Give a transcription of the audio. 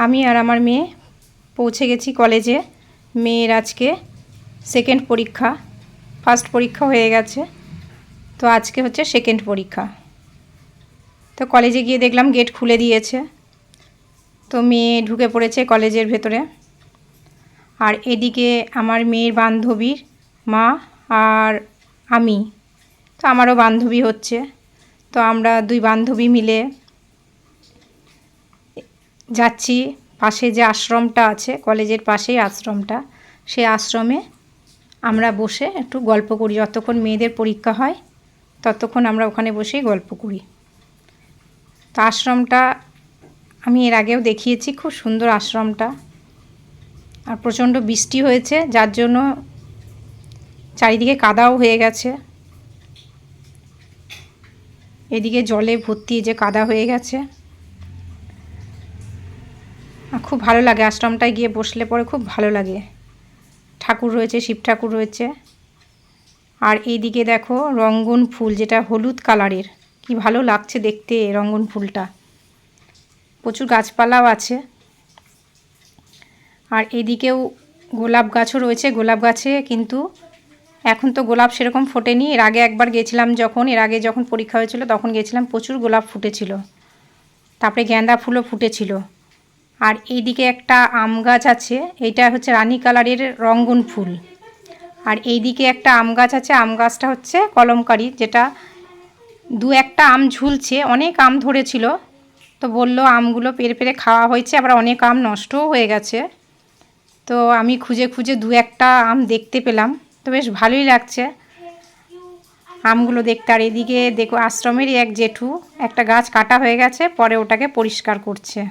আমি আর আমার মেয়ে পৌঁছে গেছি কলেজে। মেয়ের আজকে সেকেন্ড পরীক্ষা, ফার্স্ট পরীক্ষা হয়ে গেছে, তো আজকে হচ্ছে সেকেন্ড পরীক্ষা। তো কলেজে গিয়ে দেখলাম গেট খুলে দিয়েছে, তো মেয়ে ঢুকে পড়েছে কলেজের ভেতরে। আর এদিকে আমার মেয়ের বান্ধবীর মা আর আমি, তো আমারও বান্ধবী হচ্ছে, তো আমরা দুই বান্ধবী মিলে যাচ্ছি। পাশে যে আশ্রমটা আছে, কলেজের পাশেই আশ্রমটা, সেই আশ্রমে আমরা বসে একটু গল্প করি। যতক্ষণ মেয়েদের পরীক্ষা হয় ততক্ষণ আমরা ওখানে বসেই গল্প করি। তো আশ্রমটা আমি এর আগেও দেখিয়েছি, খুব সুন্দর আশ্রমটা। আর প্রচণ্ড বৃষ্টি হয়েছে, যার জন্য চারিদিকে কাদাও হয়ে গেছে। এদিকে জলে ভর্তি, যে কাদা হয়ে গেছে। খুব ভালো লাগে আশ্রমটায় গিয়ে বসলে পরে, খুব ভালো লাগে। ঠাকুর রয়েছে, শিব ঠাকুর রয়েছে। আর এইদিকে দেখো রঙ্গন ফুল, যেটা হলুদ কালারের, কি ভালো লাগছে দেখতে রঙ্গন ফুলটা। প্রচুর গাছপালাও আছে। আর এদিকেও গোলাপ গাছও রয়েছে। গোলাপ গাছে কিন্তু এখন তো গোলাপ সেরকম ফোটেনি। এর আগে একবার গেছিলাম, এর আগে যখন পরীক্ষা হয়েছিল তখন গেছিলাম, প্রচুর গোলাপ ফুটেছিল। তারপরে গাঁদা ফুলও ফুটেছিল। আর এইদিকে একটা আম গাছ আছে, এইটা হচ্ছে রানী কালারের রঙ্গন ফুল। আর এইদিকে একটা আম গাছ আছে, আম গাছটা হচ্ছে কলমকারি, যেটা দু একটা আম ঝুলছে। অনেক আম ধরেছিল, তো বলল আমগুলো পেরে পেরে খাওয়া হয়েছে, আবার অনেক আম নষ্টও হয়ে গেছে। তো আমি খুঁজে খুঁজে দু একটা আম দেখতে পেলাম, তো বেশ ভালোই লাগছে আমগুলো দেখতে। আর এদিকে দেখো আশ্রমেরই এক জেঠু একটা গাছ কাটা হয়ে গেছে, পরে ওটাকে পরিষ্কার করছে।